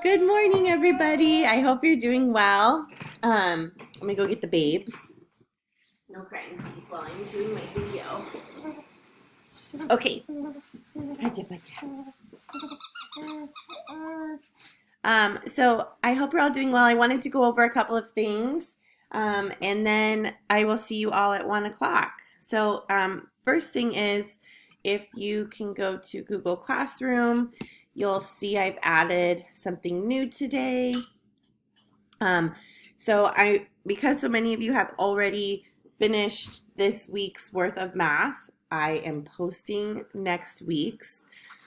Good morning, everybody. I hope you're doing well. Let me go get the babes. No crying, please, while I'm doing my video. Okay. So I hope you're all doing well. I wanted to go over a couple of things, and then I will see you all at 1 o'clock. So first thing is, if you can go to Google Classroom, you'll see I've added something new today. Because so many of you have already finished this week's worth of math, I am posting next week's.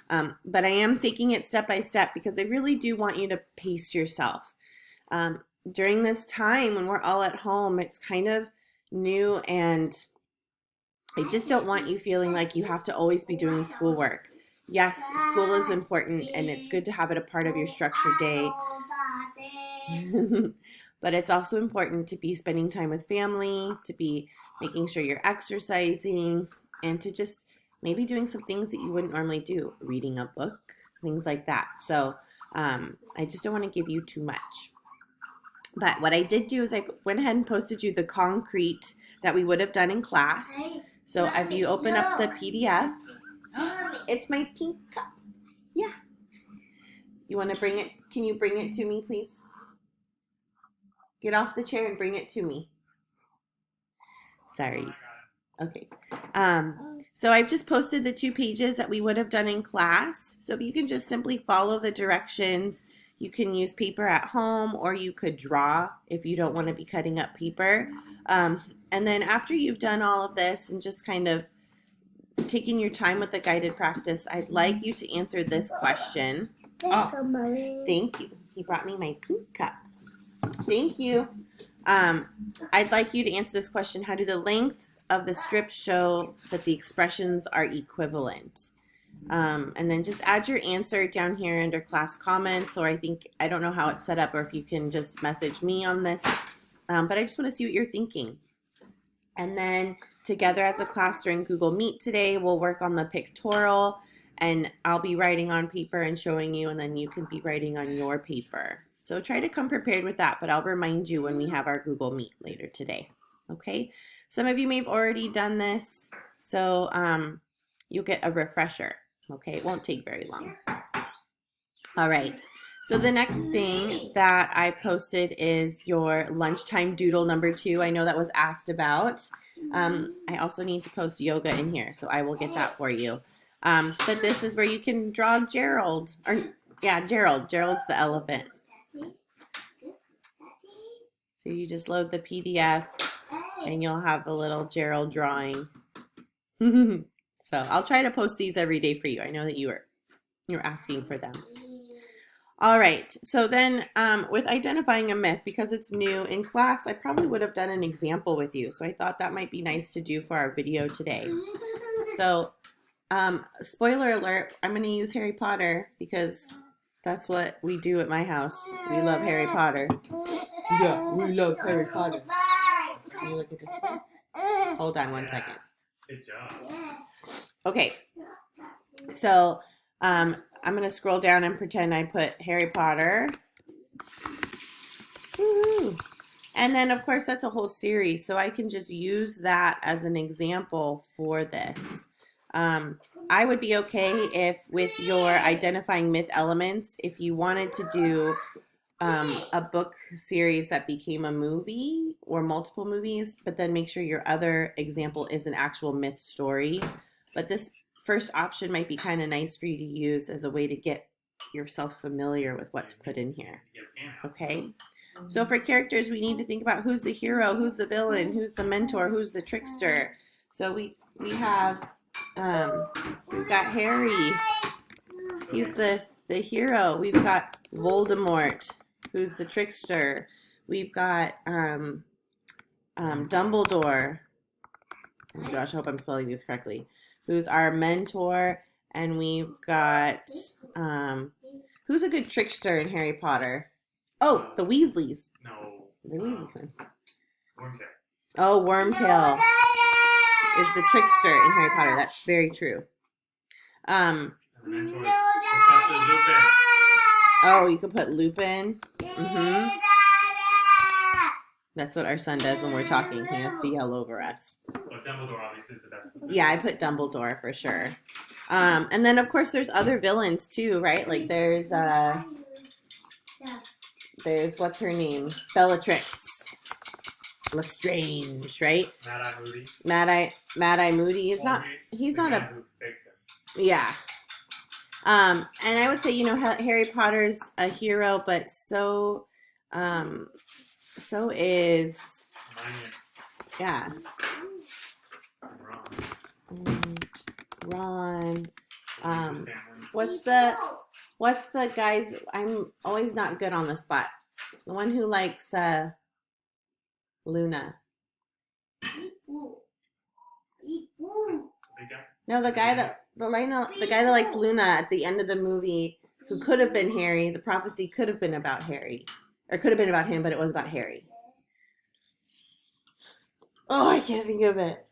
But I am taking it step by step because I really do want you to pace yourself. During this time when we're all at home, it's kind of new, and I just don't want you feeling like you have to always be doing schoolwork. Yes, school is important, and it's good to have it a part of your structured day. But it's also important to be spending time with family, to be making sure you're exercising, and to just maybe doing some things that you wouldn't normally do, reading a book, things like that. So I just don't want to give you too much. But what I did do is I went ahead and posted you the concrete that we would have done in class. So if you open up the PDF, it's my pink cup. Yeah. You want to bring it? Can you bring it to me, please? Get off the chair and bring it to me. Sorry. Okay. So I've just posted the 2 pages that we would have done in class. So if you can just simply follow the directions, you can use paper at home, or you could draw if you don't want to be cutting up paper. And then after you've done all of this and just kind of taking your time with the guided practice, I'd like you to answer this question. Oh, thank you. He brought me my pink cup. Thank you. I'd like you to answer this question. How do the length of the strips show that the expressions are equivalent? And then just add your answer down here under class comments, or I don't know how it's set up, or if you can just message me on this. But I just want to see what you're thinking. And then together as a class during Google Meet today, we'll work on the pictorial, and I'll be writing on paper and showing you, and then you can be writing on your paper. So try to come prepared with that, but I'll remind you when we have our Google Meet later today. Okay? Some of you may have already done this, so you'll get a refresher. Okay? It won't take very long. All right. So the next thing that I posted is your lunchtime doodle number 2. I know that was asked about. I also need to post yoga in here, so I will get that for you. But this is where you can draw Gerald. Gerald. Gerald's the elephant. So you just load the PDF, and you'll have a little Gerald drawing. So I'll try to post these every day for you. I know that you're asking for them. All right, so then with identifying a myth, because it's new in class, I probably would have done an example with you. So I thought that might be nice to do for our video today. So spoiler alert, I'm going to use Harry Potter because that's what we do at my house. We love Harry Potter. Yeah, we love Harry Potter. Can you look at this one? Hold on 1 second. Good job. Okay, so I'm going to scroll down and pretend I put Harry Potter. Woo-hoo. And then, of course, that's a whole series, so I can just use that as an example for this. I would be okay if with your identifying myth elements, if you wanted to do a book series that became a movie or multiple movies, but then make sure your other example is an actual myth story. But this first option might be kind of nice for you to use as a way to get yourself familiar with what to put in here. Okay? So for characters, we need to think about who's the hero, who's the villain, who's the mentor, who's the trickster. So we have we've got Harry. He's the hero. We've got Voldemort, who's the trickster. We've got Dumbledore. Oh my gosh, I hope I'm spelling these correctly. Who's our mentor, and we've got who's a good trickster in Harry Potter? Oh, the Weasleys. No. The Weasley ones. Wormtail. Oh, Wormtail is the trickster in Harry Potter. That's very true. And the mentor is Professor Lupin. Oh, you could put Lupin. Mm-hmm. That's what our son does when we're talking. He has to yell over us. But Dumbledore obviously is the best. Yeah, I put Dumbledore for sure. And then of course there's other villains too, right? Like there's what's her name? Bellatrix Lestrange, right? Mad-Eye Moody. Mad-Eye Moody is not. He's not a. Who fakes him. Yeah. And I would say, Harry Potter's a hero, but so is, Hermione yeah, and Ron. Ron. Family. What's the guys? I'm always not good on the spot. The one who likes Luna. Big guy? No, the guy that likes Luna at the end of the movie, who could have been Harry. The prophecy could have been about Harry, or could have been about him, but it was about Harry. Oh, I can't think of it.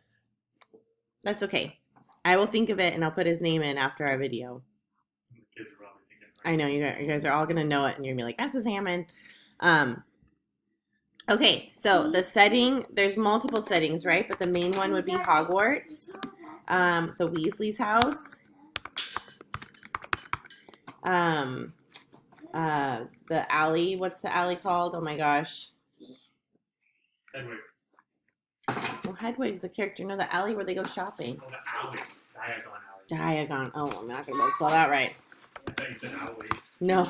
That's okay. I will think of it, and I'll put his name in after our video. The kids are probably thinking, right? I know you guys are all gonna know it, and you're gonna be like, "That's Hammond." Okay, so the setting. There's multiple settings, right? But the main one would be Hogwarts. The Weasley's house, the alley. What's the alley called? Oh my gosh. Hedwig. Well, Hedwig's a character. No, the alley where they go shopping. Oh, the alley. Diagon Alley. Diagon. Oh, I'm not gonna spell that right. I thought you said alley. No.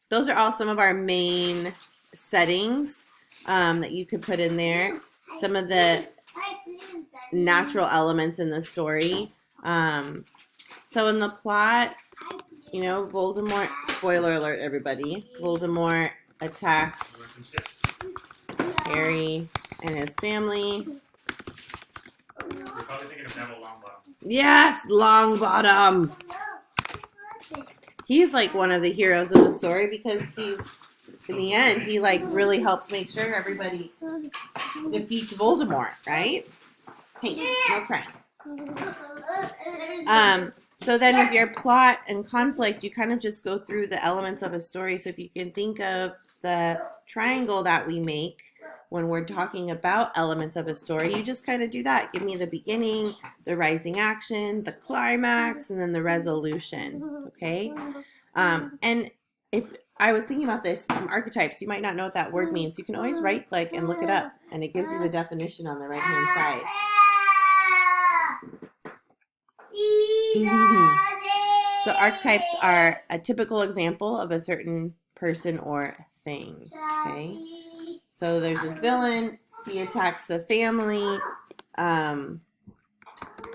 Those are all some of our main settings that you could put in there. Some of the natural elements in the story. So in the plot, Voldemort, spoiler alert everybody, Voldemort attacked Harry and his family. You're probably thinking of Neville Longbottom. Yes, Longbottom. He's like one of the heroes of the story because he's, in the end, he like really helps make sure everybody defeats Voldemort, right? Hey, no crying. So then with your plot and conflict, you kind of just go through the elements of a story. So if you can think of the triangle that we make when we're talking about elements of a story, you just kind of do that. Give me the beginning, the rising action, the climax, and then the resolution, okay? And if I was thinking about this, archetypes, you might not know what that word means. You can always right-click and look it up, and it gives you the definition on the right-hand side. So archetypes are a typical example of a certain person or thing, okay? So there's this villain. He attacks the family.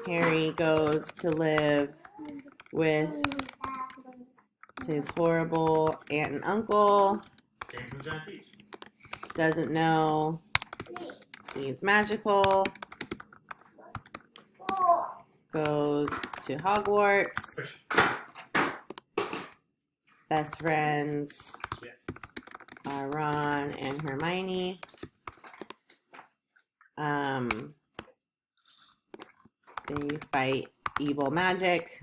Harry goes to live with his horrible aunt and uncle. James and John Peach. Doesn't know he's magical. Goes to Hogwarts. Best friends Yes. are Ron and Hermione. They fight evil magic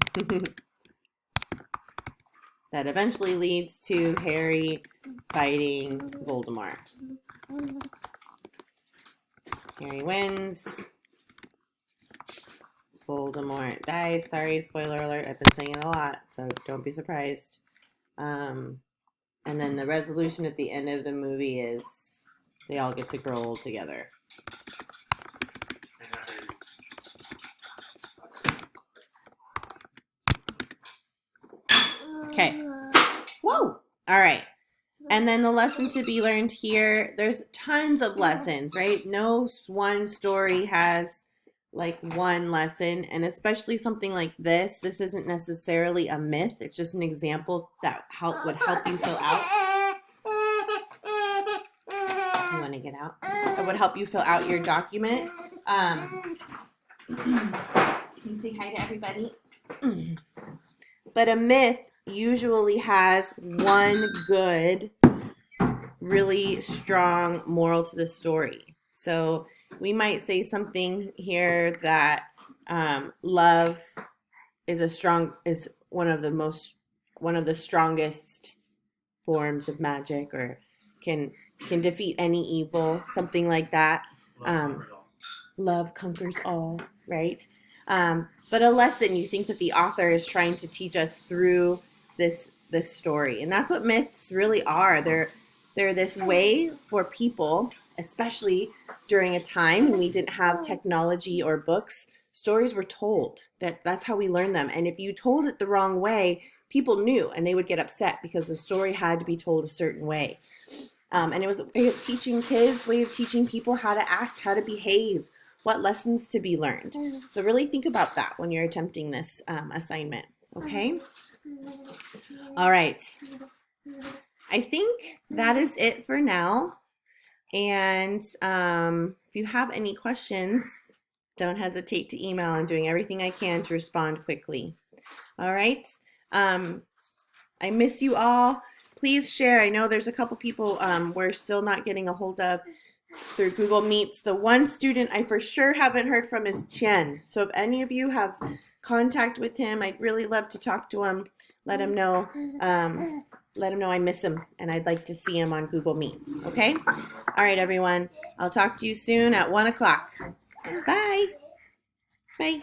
that eventually leads to Harry fighting Voldemort. Harry wins. Voldemort dies. Sorry, spoiler alert. I've been saying it a lot, so don't be surprised. And then the resolution at the end of the movie is they all get to grow old together. And that baby. Okay. Whoa! All right. And then the lesson to be learned here, there's tons of lessons, right? No one story has like one lesson, and especially something like this. This isn't necessarily a myth. It's just an example that would help you fill out. Do you want to get out? It would help you fill out your document. Can you say hi to everybody? But a myth usually has one good, really strong moral to the story. So we might say something here that love is one of the most one of the strongest forms of magic, or can defeat any evil, something like that. Love Love conquers all, right? But a lesson you think that the author is trying to teach us through this story, and that's what myths really are. They're this way for people, especially during a time when we didn't have technology or books. Stories were told. That's how we learn them. And if you told it the wrong way, people knew, and they would get upset because the story had to be told a certain way. And it was a way of teaching kids, way of teaching people how to act, how to behave, what lessons to be learned. So really think about that when you're attempting this assignment, okay? All right. I think that is it for now. And if you have any questions, don't hesitate to email. I'm doing everything I can to respond quickly. All right. I miss you all. Please share. I know there's a couple people we're still not getting a hold of through Google Meets. The one student I for sure haven't heard from is Chen. So if any of you have contact with him, I'd really love to talk to him. Let him know. Let him know I miss him and I'd like to see him on Google Meet. Okay? All right, everyone. I'll talk to you soon at 1 o'clock. Bye. Bye.